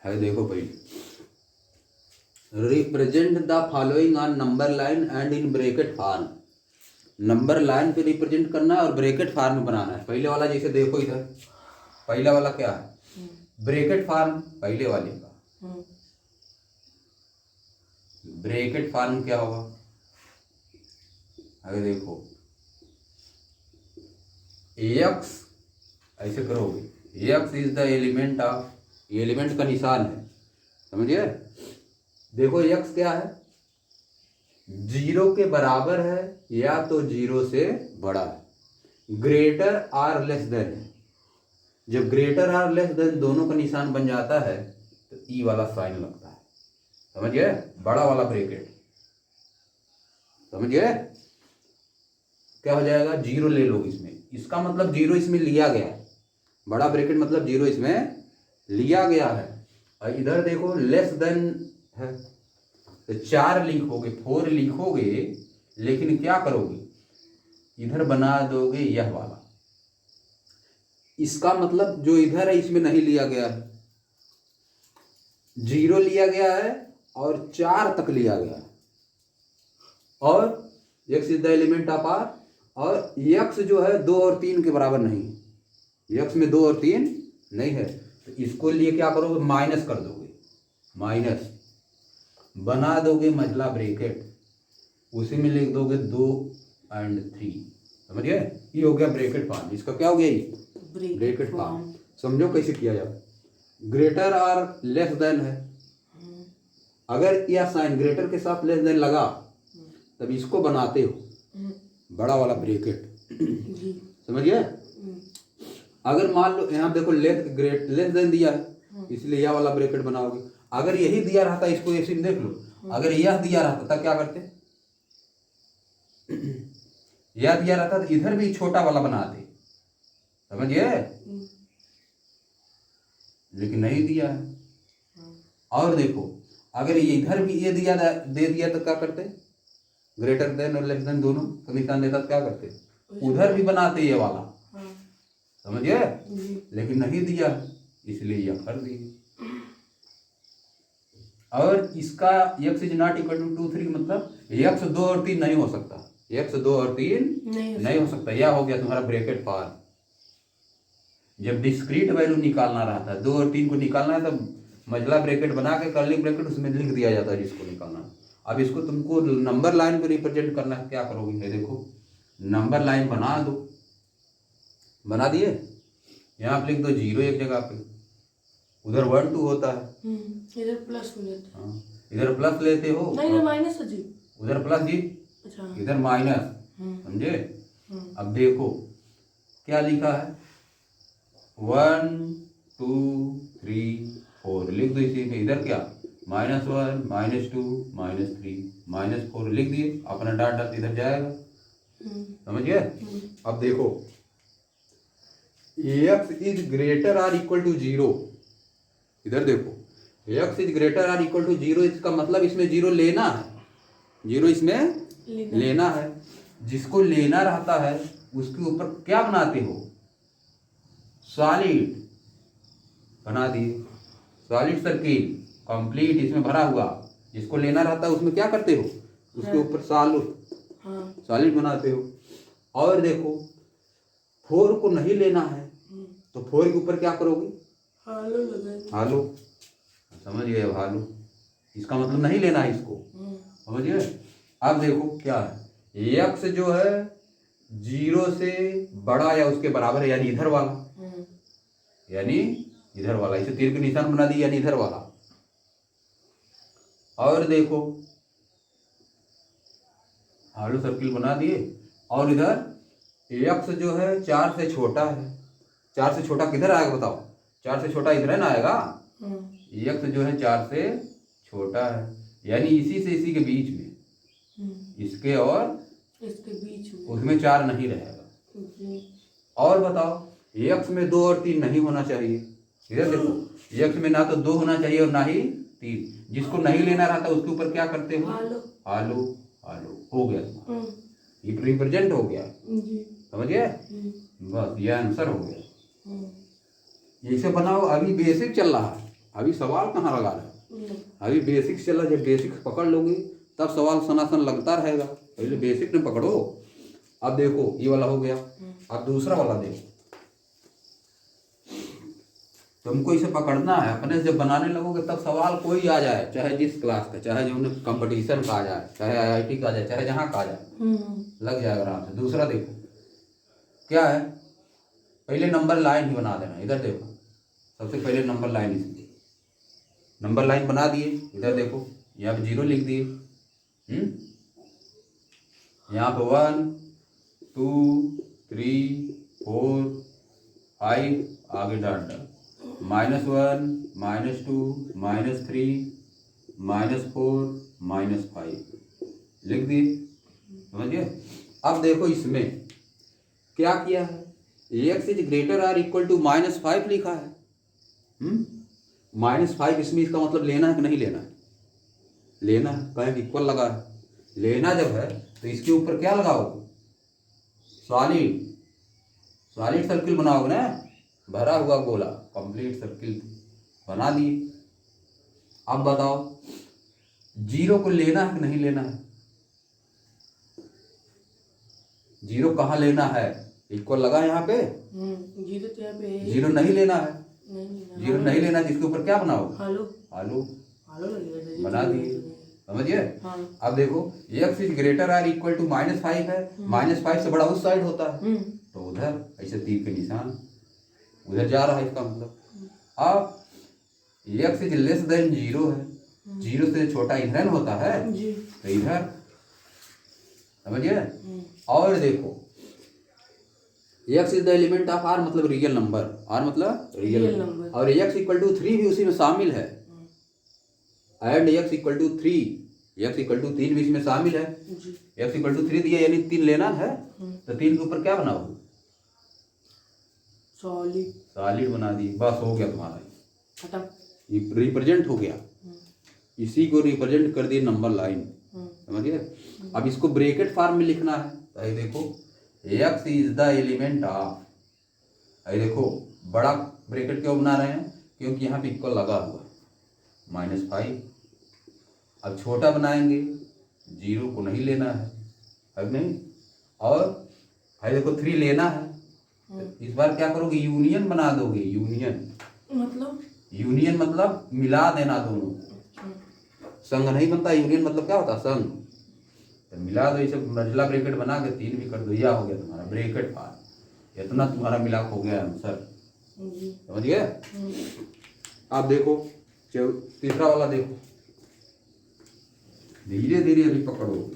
है। देखो भाई, represent the following on number line and in bracket form. Number line पे रिप्रेजेंट करना है और ब्रैकेट फॉर्म में बनाना है। पहले वाला जैसे देखो इधर, पहला वाला क्या है, ब्रैकेट फॉर्म पहले वाले का। ब्रैकेट फॉर्म क्या होगा, अगर देखो एक्स ऐसे करोगे, x is the element of, element का निशान है, समझिए। देखो एक्स क्या है, 0 के बराबर है या तो 0 से बड़ा है, ग्रेटर आर लेस देन है। जब ग्रेटर आर लेस देन दोनों का निशान बन जाता है तो ई वाला साइन लगता है, समझिए, बड़ा वाला ब्रैकेट, समझिए। क्या हो जाएगा, 0 ले लो इसमें, इसका मतलब 0 इसमें लिया गया है, बड़ा ब्रैकेट मतलब 0 इसमें लिया गया है। और इधर देखो लेस देन है तो 4 लिखोगे, 4 लिखोगे, लेकिन क्या करोगे, इधर बना दोगे यह वाला। इसका मतलब जो इधर है इसमें नहीं लिया गया है, 0 लिया गया है और 4 तक लिया गया है, और x is the element of R, और x जो है 2 और 3 के बराबर नहीं है, x में 2 और 3 नहीं है, तो इसको लिए क्या करोगे, माइनस कर दोगे, माइनस बना दोगे मझला ब्रैकेट, उसी में लिख दोगे 2 और 3, समझिए। ये हो गया ब्रैकेट फॉर्म, इसका क्या हो गया, ये ब्रैकेट फॉर्म। समझो कैसे किया जाए। ग्रेटर और लेस देन है, अगर यह साइन ग्रेटर के साथ लेस देन लगा तब इसको बनाते हो बड़ा वाला ब्रैकेट, समझिए। अगर मान लो यहाँ देखो लेस देन दिया है, इसलिए यह वाला ब्रैकेट बनाओगे। अगर यही दिया रहता, इसको ऐसे देख लो, अगर यह दिया रहता तब क्या करते, यह दिया रहता तो इधर भी छोटा वाला बनाते, समझिए, लेकिन नहीं दिया है। और देखो अगर ये इधर भी ये दिया दे दिया तो क्या करते, ग्रेटर देन और लेस देन दोनों का निशान देता तो क्या करते, उधर भी बनाते ये वाला, समझिए, लेकिन नहीं दिया इसलिए यह कर दिए। और इसका x is not equal to 2 3 मतलब x 2 और 3 नहीं हो सकता, x 2 और 3 नहीं हो सकता। यह हो गया तुम्हारा ब्रैकेट फॉर्म। जब डिस्क्रीट वैल्यू निकालना रहता है, 2 और 3 को निकालना है, तब मझला ब्रैकेट बना के कर्ली ब्रैकेट उसमें लिख दिया जाता है जिसको निकालना। अब इसको तुमको नंबर लाइन पे रिप्रेजेंट करना है, क्या करोगे, देखो नंबर लाइन बना दो, बना दिए, यहाँ पे लिख दो 0 एक जगह पे, उधर 1 2 होता है, इधर प्लस हो जाता है। इधर प्लस लेते हो, नहीं माइनस है जी, उधर प्लस जी, अच्छा इधर माइनस, समझे। अब देखो क्या लिखा है, 1 2 3 4 लिख दो इसी में, इधर क्या -1 -2 -3 -4 लिख दिए, अपना डाट डाट इधर जाएगा, समझिए। अब देखो x is greater or equal to 0, इधर देखो x is greater or equal to 0, इसका मतलब इसमें 0 लेना है, 0 इसमें लेना है। जिसको लेना रहता है उसके ऊपर क्या बनाते हो, सॉलिड बना दिए, सॉलिड सर्किल कंप्लीट इसमें भरा हुआ, जिसको लेना रहता है उसमें क्या करते हो, उसके ऊपर सॉलिड बनाते हो। और देखो 4 को नहीं लेना है तो 4 के ऊपर क्या करोगे, हालो, समझ गए, हालो, इसका मतलब नहीं लेना है इसको, समझिए। अब देखो क्या है, x जो है 0 से बड़ा या उसके बराबर है, यानी इधर वाला, यानी इधर वाला, इसे तीर के निशान बना दिया, यानी इधर वाला। और देखो हालो सर्किल बना दिए, और इधर x जो है 4 से छोटा है, 4 से छोटा किधर आएगा बताओ, 4 से छोटा इधर है ना आएगा, x जो है 4 से छोटा है, यानी इसी से इसी के बीच में, इसके और इसके बीच में, उसमें 4 नहीं रहेगा। और बताओ x में 2 और 3 नहीं होना चाहिए, इधर देखो x में ना तो 2 होना चाहिए और ना ही 3, जिसको नहीं लेना रहता उसके ऊपर क्या करते हो, हालो, हालो हो गया, ये रिप्रेजेंट हो गया, समझिए, बस ये आंसर हो गया। ऐसे बनाओ, अभी बेसिक चल रहा है, अभी सवाल कहाँ लगा रहे हो, नहीं। अभी बेसिक चला, जब बेसिक पकड़ लोगे तब सवाल सनासन लगता रहेगा, पहले बेसिक ने पकड़ो। अब देखो ये वाला हो गया, अब दूसरा वाला देखो। तुमको इसे पकड़ना है, अपने से जब बनाने लगोगे तब सवाल कोई आ जाए, चाहे जिस क्लास का, चाहे जो उन्हें कंपटीशन का आ जाए, चाहे IIT का आ जाए, चाहे जहाँ का आ जाए, लग जाएगा आराम से। दूसरा देखो क्या है, पहले नंबर लाइन ही बना देना। इधर देखो, सबसे पहले नंबर लाइन, इसलिए नंबर लाइन बना दिए। इधर देखो यहाँ पे 0 लिख दिए, यहाँ पे 1 2 3 4 5 आगे डाट डाल, -1 -2 -3 -4 -5 लिख दिए, समझिए। अब देखो इसमें क्या किया है, x is greater or equal to -5 लिखा है। -5 इसमें, इसका मतलब लेना है कि नहीं लेना है, लेना है, कहीं इक्वल लगा है, लेना जब है तो इसके ऊपर क्या लगाओगे, सॉलिड, सॉलिड सर्किल बनाओगे ना, भरा हुआ गोला, कंप्लीट सर्किल बना दिए। अब बताओ 0 को लेना है कि नहीं लेना है, 0 कहाँ लेना है, इक्वल लगा यहाँ पे, 0 तो यहाँ पे है। 0 नहीं लेना है, नहीं 0 नहीं लेना है, जिसके ऊपर क्या बनाओ, हालो आलू हालो लगेगा जी, बना दिए, समझिए। हाँ। अब देखो x is greater or equal to -5 है, -5 से बड़ा उस साइड होता है, तो उधर ऐसे तीर के निशान उधर जा रहा है, इसका मतलब। अब x इज लेस देन 0 है, 0 से छोटा इधर होता है, जी। तो इधर, समझिए। और देखो x is the element of r, मतलब रियल नंबर, r मतलब रियल नंबर, और x इक्वल टू 3 भी उसी में शामिल है, and x equal to 3, x equal to 3 भी इसमें शामिल है, x इक्वल टू 3 दिया, यानी 3 लेना है, तो 3 के ऊपर क्या बनाओ, सॉलिड, सॉलिड बना दी, बस हो गया तुम्हारा, खत्म, ये रिप्रेजेंट हो गया, इसी को रिप्रेजेंट कर दिए नंबर लाइन, समझिए। अब इसको ब्रैकेट फॉर्म में लिखना है, तो ये देखो x is the element of, ये देखो बड़ा ब्रैकेट क्यों बना रहे हैं, क्योंकि यहाँ पे इक्वल लगा हुआ है, -5। अब छोटा बनाएंगे, 0 को नहीं लेना है, अब नहीं, और भाई देखो 3 लेना है, तो इस बार क्या करोगे, यूनियन बना दोगे, यूनियन मतलब मिला देना दोनों, संघ नहीं बनता, यूनियन मतलब क्या होता, संघ, तो मिला दो, इसे मंझला ब्रैकेट बना के 3 भी कर दो, यह हो गया तुम्हारा ब्रैकेट फॉर्म, इतना तुम्हारा मिलाप हो गया आंसर, समझ गए। आप देखो तीसरा वाला देखो, धीरे धीरे अभी पकड़ो,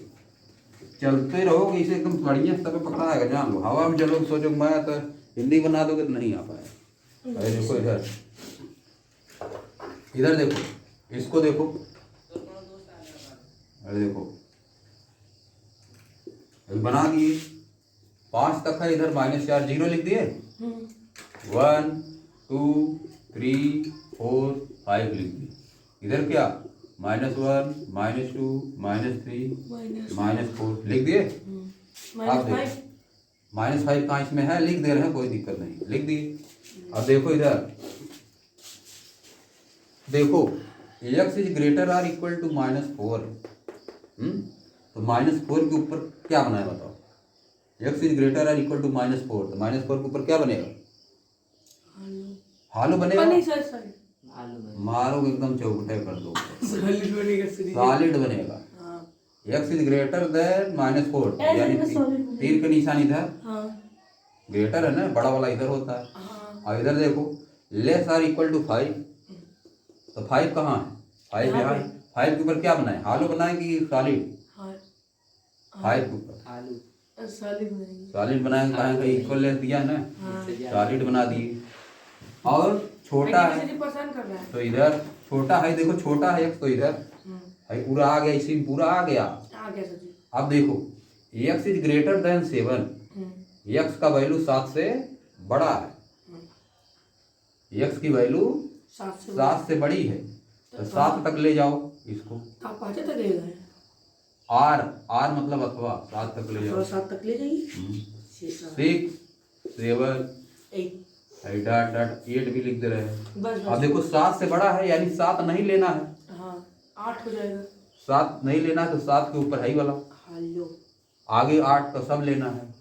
चलते रहोगे इसे एकदम बढ़िया तब पकड़ा आएगा, जान लो। हवा में चलोगे, सोचो मैं तो हिंदी बना दोगे तो नहीं आ पाएगा। अरे देखो इधर, इधर देखो, इसको देखो, अरे देखो अभी बना दिए, 5 तक है, इधर -4 0 लिख दिए, 1 2 3 4 5 लिख दिए, इधर क्या -1 -2 -3 -4 लिख दिए। आप देखो -5 कहाँ इसमें है, लिख दे रहे हैं, कोई दिक्कत नहीं, लिख दिए। अब देखो इधर देखो x is greater or equal to -4, तो -4 के ऊपर क्या बना है बताओ, x is greater or equal to -4, तो -4 के ऊपर क्या बनेगा, हालो बनेगा, मारोगे एकदम चौकटे कर दो, सॉलिड बनेगा, x इज ग्रेटर देन -4, यानी तीर का निशान इधर, ग्रेटर है ना, बड़ा वाला इधर होता है, और इधर देखो लेस आर इक्वल टू 5, तो 5 कहाँ है, 5 यहाँ, 5 के ऊपर क्या बनाए, हालो बनाएंगे कि सॉलिड, 5 के ऊपर सॉलिड बनाएंगे, कहाँ का इक्वल लेस दिया ना, सॉलिड बना दिए। और छोटा है तो इधर छोटा है, देखो छोटा है x, तो इधर है पूरा आ गया, इसी में पूरा आ गया। अब देखो x is greater than 7, x का वैल्यू 7 से बड़ा है, x की वैल्यू 7 से बड़ी है, तो 7 तक ले जाओ इसको, r मतलब अथवा 7 तक ले जाओ, 7 तक ले जाइए, 6 7 8 डॉट डॉट 8 भी लिख दे रहे हैं। बस अब बस देखो 7 से बड़ा है यानी 7 नहीं लेना है। हाँ 8 हो जाएगा। 7 नहीं लेना है तो 7 के ऊपर है ही वाला, हाँ लो आगे 8 का सब लेना है,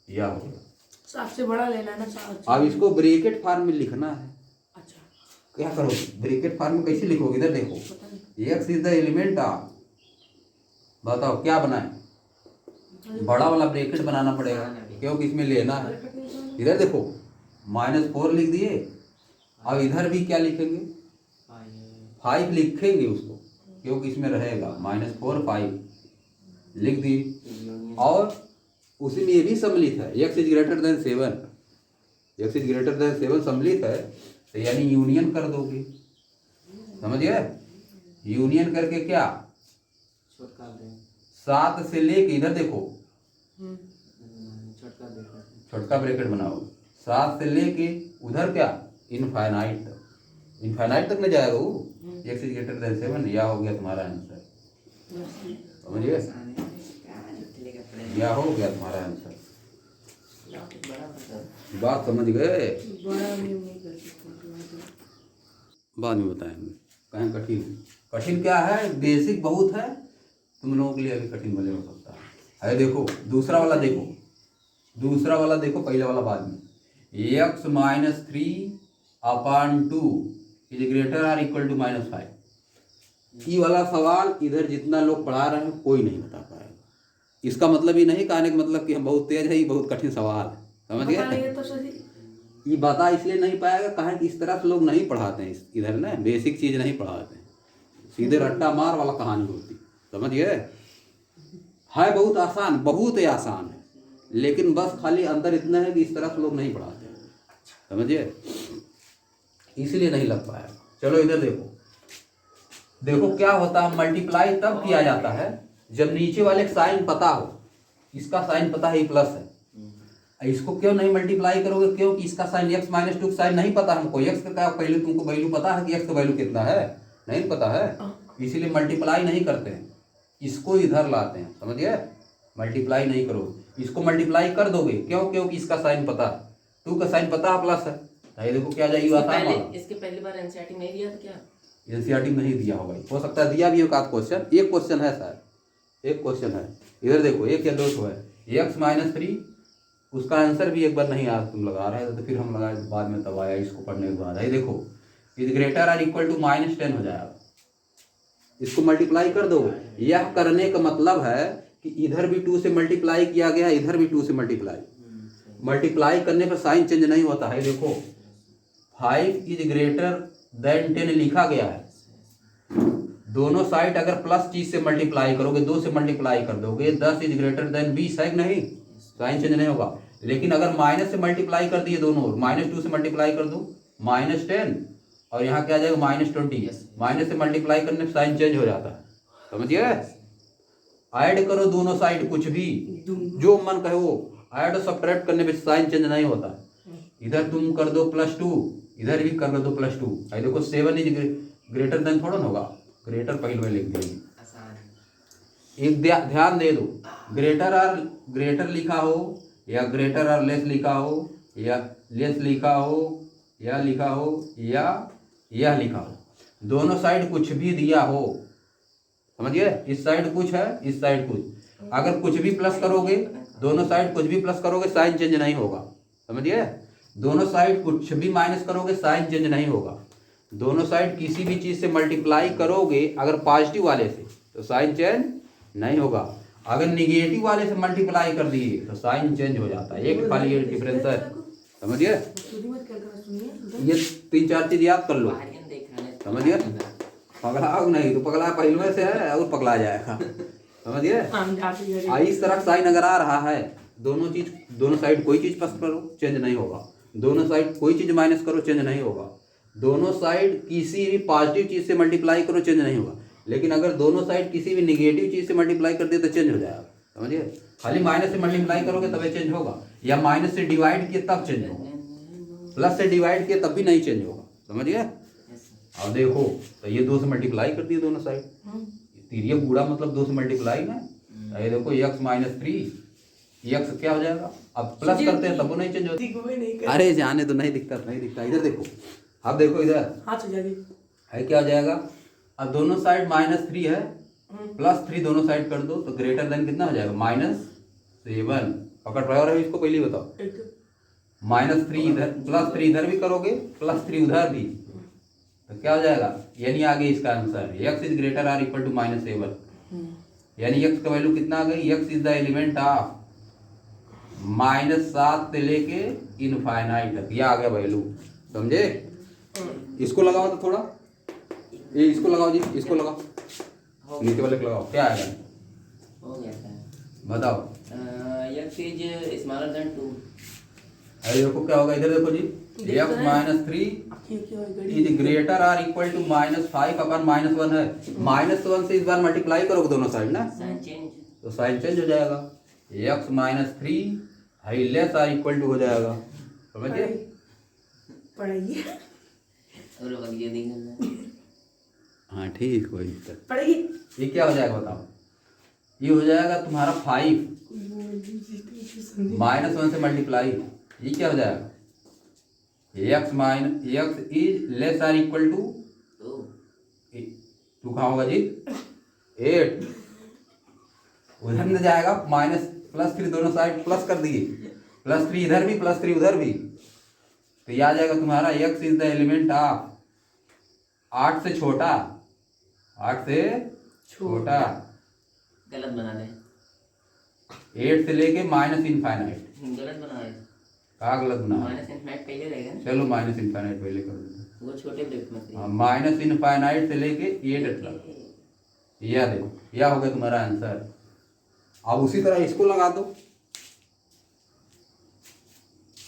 यह हो गया। 7 से बड़ा लेना है ना 7। अब इसको ब्रैकेट फॉर्म में लिखना है। अच्छा क्या करोगे ब्रैकेट फॉर्म में कैसे लिखोगे? इधर देखो, पता नहीं। X is the element of, बताओ क्या बनाए? बड़ा वाला ब्रैकेट बनाना पड़ेगा क्योंकि इसमें लेना है। इधर देखो -4 लिख दिए, अब इधर भी क्या लिखेंगे? 5 लिखेंगे उसको क्योंकि इसमें रहेगा -4 5 लिख दिए। और उसी में ये भी सम्मिलित है, x is greater than 7, x is greater than 7 सम्मिलित है तो यानी यूनियन कर दोगे, समझिए? यूनियन करके क्या 7 से लेके इधर देखो छोटका ब्रैकेट बनाओ, 7 से लेके उधर क्या इनफाइनाइट तक नहीं जाएगा वो, x इज ग्रेटर देन 7, यह हो गया तुम्हारा आंसर, समझिए? यह हो गया तुम्हारा आंसर। बात समझ गए? बड़ा भी नहीं कर सकते। बाद में बताएंगे। कहें कठिन क्या है, बेसिक बहुत है, तुम लोगों के लिए अभी कठिन भले हो सकता है। अरे देखो दूसरा वाला देखो, पहला वाला बाद में। x - 3/2 is greater or equal to -5। ये वाला सवाल इधर जितना लोग पढ़ा रहे हैं कोई नहीं बता पाएगा। इसका मतलब ये नहीं कहने का मतलब कि हम बहुत तेज है, ये बहुत कठिन सवाल है, समझ गए? तो सही ये बता इसलिए नहीं पाएगा कहा कि इस तरह से लोग नहीं पढ़ाते हैं, इधर ना बेसिक चीज़ नहीं पढ़ाते हैं, सीधे रट्टा मार वाला कहानी होती, समझिए? है बहुत आसान, बहुत ही आसान है, लेकिन बस खाली अंदर इतना है कि इस तरह से लोग नहीं पढ़ाते हैं, समझिए? इसलिए नहीं लग पाया। चलो इधर देखो क्या होता है, मल्टीप्लाई तब किया जाता है जब नीचे वाले साइन पता हो। इसका साइन पता है, ये प्लस है, इसको क्यों नहीं मल्टीप्लाई करोगे? क्योंकि इसका साइन x - 2 साइन नहीं पता हमको, x का पहले तुमको वैल्यू पता है कि x का वैल्यू कितना है? नहीं पता है, इसीलिए मल्टीप्लाई नहीं करते हैं, इसको इधर लाते हैं, समझिए? मल्टीप्लाई नहीं करो, इसको मल्टीप्लाई कर दोगे, क्यों? क्योंकि इसका साइन पता है, 2 का साइन पता है प्लस है, ये देखो क्या जाएगी आसान वाला। इसके पहली बार एनसीईआरटी नहीं दिया था क्या? एनसीईआरटी में नहीं दिया होगा, हो सकता है दिया भी हो एक क्वेश्चन, एक क्वेश्चन है शायद, एक क्वेश्चन है। इधर देखो 1 या 2 तो है, x - 3 उसका आंसर भी एक बार नहीं आया, तुम लगा रहे थे तो फिर हम लगाए बाद में तब आया, इसको पढ़ने के बाद। ये देखो is greater or equal to -10 हो जाएगा, इसको मल्टीप्लाई कर दो। यह करने का मतलब है कि इधर भी 2 से मल्टीप्लाई किया गया, इधर भी 2 से मल्टीप्लाई करने पर साइन चेंज नहीं होता है। देखो 5 इज ग्रेटर देन 10 लिखा गया है, दोनों साइड अगर प्लस चीज से मल्टीप्लाई करोगे, 2 से मल्टीप्लाई कर दोगे, 10 इज ग्रेटर देन 20 है कि नहीं, साइन चेंज नहीं होगा। लेकिन अगर माइनस से मल्टीप्लाई कर दिए दोनों, -2 से मल्टीप्लाई कर दो -10 और यहाँ क्या आ जाएगा -20, माइनस से मल्टीप्लाई करने से साइन चेंज हो जाता है, समझिए? ऐड करो दोनों साइड, कुछ भी जो मन कहे वो ऐड और सब्ट्रैक्ट करने पे साइन चेंज नहीं होता। इधर तुम कर दो +2, इधर भी कर दो +2, आई देखो 7 इज ग्रेटर देन थोड़ा ना होगा, ग्रेटर पहले में लिख देंगे। एक ध्यान दे दो, ग्रेटर लिखा हो या ग्रेटर और लेस लिखा हो या लेस लिखा हो या लिखा हो या यह लिखा हो, दोनों साइड कुछ भी दिया हो, समझिए? इस साइड कुछ है, इस साइड कुछ, अगर कुछ भी प्लस करोगे, दोनों साइड कुछ भी प्लस करोगे साइन चेंज नहीं होगा, समझिए? दोनों साइड कुछ भी माइनस करोगे साइन चेंज नहीं होगा। दोनों साइड किसी भी चीज से मल्टीप्लाई करोगे अगर पॉजिटिव वाले से तो साइन चेंज नहीं होगा, अगर निगेटिव वाले से मल्टीप्लाई कर दिए तो साइन चेंज हो जाता है। एक खाली ये डिफरेंस है, समझिए? ये 3-4 चीज याद कर लो, समझिए? पगलाओ नहीं तो पगला पहले से है और पगला जाएगा, समझिए? इस तरह साइन अगर आ रहा है, दोनों साइड कोई चीज प्लस करो चेंज नहीं होगा, दोनों साइड कोई चीज माइनस करो चेंज नहीं होगा, दोनों साइड किसी भी पॉजिटिव चीज से मल्टीप्लाई करो चेंज नहीं होगा। लेकिन अगर दोनों साइड किसी भी निगेटिव चीज से मल्टीप्लाई कर दिए तो चेंज हो जाएगा, समझिए? खाली माइनस से मल्टीप्लाई करोगे तब चेंज होगा, या माइनस से डिवाइड किए तब चेंज होगा, प्लस से डिवाइड किए तब भी नहीं चेंज होगा, समझिए? अब देखो तो ये 2 से मल्टीप्लाई कर दिए दोनों साइड, तिरिया बूढ़ा मतलब 2 से मल्टीप्लाई ना, ये देखो x - 3, x क्या हो जाएगा अब प्लस करते हैं तब वो नहीं चेंज होती। दिख भी नहीं कर अरे जाने तो नहीं दिखता नहीं दिखता। इधर देखो, अब देखो इधर हाथ हो जाएगी। है क्या हो जाएगा। अब दोनों साइड -3 है, +3 दोनों साइड कर दो तो ग्रेटर देन कितना हो जाएगा -7। पकड़ पाए और इसको पहले ही बताओ। -3 इधर +3 इधर भी करोगे +3 उधर भी तो क्या हो जाएगा, यानी आगे इसका answer x is greater or equal to -7। यानी x का वैल्यू कितना आ गई, x is the element of -7 से लेके इनफाइनाइट तक, ये आ गया वैल्यू। समझे। इसको लगाओ तो थोड़ा, ये इसको लगाओ जी, इसको लगाओ, नीचे वाले को लगाओ, क्या आएगा हो गया था। बताओ। x is smaller than 2। अरे देखो क्या होगा, इधर देखो जी, x -3 is greater or equal to -5 अपन -1 है, -1 से इस बार मल्टीप्लाई करोगे दोनों साइड ना, साइन चेंज। तो साइन चेंज हो जाएगा। x -3 है लेस आर इक्वल टू हो जाएगा। समझिए। पढ़ेगी और वही नहीं करना। हाँ ठीक, वही तक। पढ़ेगी। ये क्या हो जाएगा बताओ, ये हो जाएगा तुम्हारा 5 -1 से मल्टीप्लाई, ये क्या हो जाएगा, x is less or equal to 2 कहाँ होगा जी 8। उधर में जाएगा +3 दोनों साइड प्लस कर दिए, +3 इधर भी +3 उधर भी, तो ये आ जाएगा तुम्हारा x is the element of 8 से छोटा, 8 से छोटा, गलत बना दे। 8 से लेके -इनफाइनाइट। गलत बना दे। कहाँ गलत बना, -इनफाइनाइट पहले रहेगा ना। चलो -इनफाइनाइट पहले कर देते, वो छोटे ब्रैकेट में से। -इनफाइनाइट से लेके 8 तक, यह देखो यह हो गया तुम्हारा आंसर। अब उसी तरह इसको लगा दो,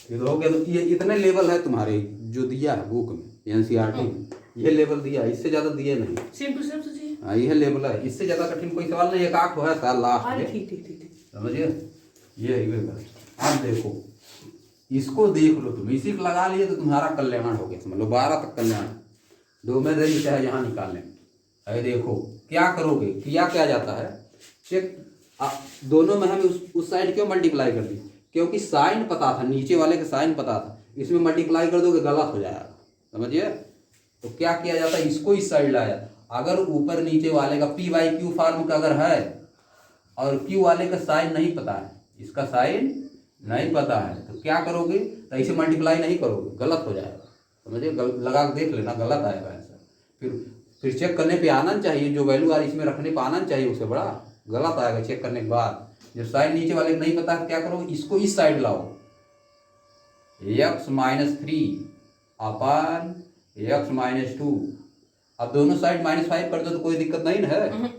ये तो हो गया। तो ये इतने लेवल है तुम्हारे जो दिया है बुक में एनसीईआरटी में, ये लेवल दिया है, इससे ज्यादा दिए नहीं। सेम टू सेम सोचिए। हाँ ये लेवल है, इससे ज्यादा कठिन कोई सवाल नहीं, एक आठ है साल लास्ट अरे में। ठीक ठीक ठीक ठीक। समझिए, ये अब देखो इसको देख लो तुम, इसी को लगा लिए तो तुम्हारा कल्याण हो गया, समझ लो 12 तक कल्याण। 2 में दे चाहे यहाँ निकालें। अरे देखो क्या करोगे, किया क्या जाता है, चेक दोनों में हम उस साइड क्यों मल्टीप्लाई कर दी, क्योंकि साइन पता था, नीचे वाले का साइन पता था, इसमें मल्टीप्लाई कर दोगे गलत हो जाएगा। समझिए। तो क्या किया जाता है, इसको इस साइड लाया। अगर ऊपर नीचे वाले का p/q फॉर्म का अगर है और q वाले का साइन नहीं पता है, इसका साइन नहीं पता है, तो क्या करोगे, तो ऐसे मल्टीप्लाई नहीं करोगे, गलत हो जाएगा। समझिए, लगा के देख लेना, गलत आएगा आंसर। फिर चेक करने पे आना चाहिए, जो वैल्यू आ रही इसमें रखने पे आना चाहिए, उससे बड़ा गलत आएगा चेक करने के बाद। जब साइन नीचे वाले को नहीं पता क्या करोगे, इसको इस साइड लाओ, x -3 अपन x -2। अब दोनों साइड -5 कर दो तो कोई दिक्कत नहीं ना है,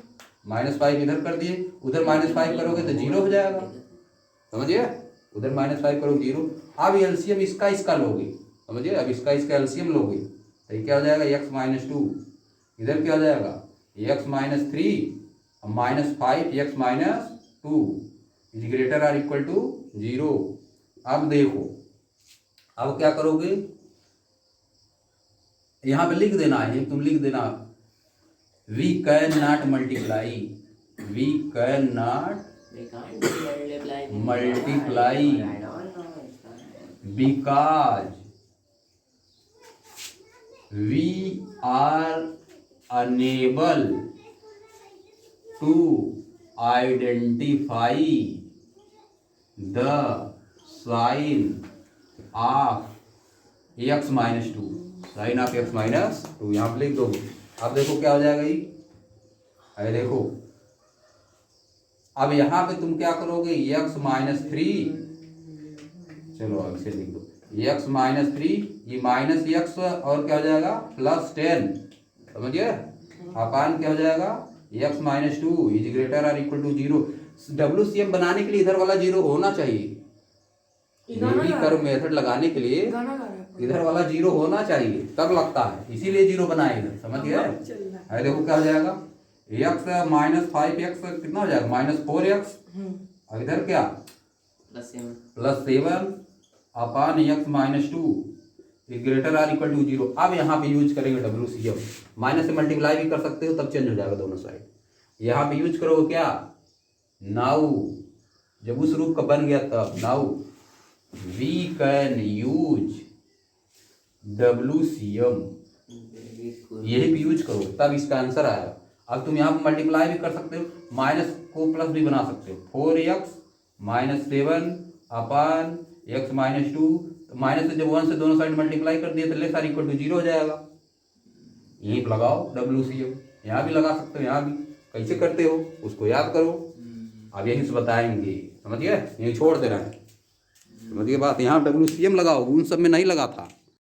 -5 इधर कर दिए, उधर -5 करोगे तो 0 हो जाएगा। समझिए, उधर -5 करोगे 0। अब एलसीएम इसका लोगे, समझिए, अब इसका एलसीएम लोगे तो ये क्या हो जाएगा, x -2 इधर क्या हो जाएगा, x -3 -5 x -2 is greater or equal to 0। अब देखो, अब क्या करोगे, यहाँ पे लिख देना है, तुम लिख देना, we can not multiply, we can not multiply because we are unable to identify the sign of x -2, sign of x -2 यहाँ पे लिख दो। अब देखो क्या हो जाएगा ये, अरे देखो अब यहाँ पे तुम क्या करोगे, x -3, चलो अब इसे लिख दो, x -3 ये -x और क्या हो जाएगा +10। समझिए, अपान क्या हो जाएगा, x -2 is greater or equal to 0। WCM बनाने के लिए इधर वाला 0 होना चाहिए, कर्व मेथड लगाने के लिए इधर वाला 0 होना चाहिए, तब लगता है, इसीलिए 0 बनाए इधर। समझ गए। अरे देखो क्या हो जाएगा, x -5x कितना हो जाएगा, -4x, और इधर क्या +7 अपान x -2 greater or equal to 0। अब यहाँ पे यूज करेंगे WCM, माइनस से मल्टीप्लाई भी कर सकते हो, तब चेंज हो जाएगा दोनों साइड। यहाँ पे यूज करोगे क्या, नाउ, जब उस रूप का बन गया तब now we can use WCM, यही भी यूज करो तब इसका आंसर आएगा। अब तुम यहाँ पर मल्टीप्लाई भी कर सकते हो, माइनस को प्लस भी बना सकते हो। 4x - 7 अपान x - 2, माइनस से जब 1 से दोनों साइड मल्टीप्लाई कर दिए तो लेस आर इक्वल टू 0 हो जाएगा। यहीं पर लगाओ WCM, यहाँ भी लगा सकते हो, यहाँ भी। कैसे करते हो उसको याद करो, अब यहीं से बताएंगे, समझ गए? यहीं छोड़ दे रहे हैं, समझ गए बात। यहाँ WCM लगाओ, उन सब में नहीं लगा था।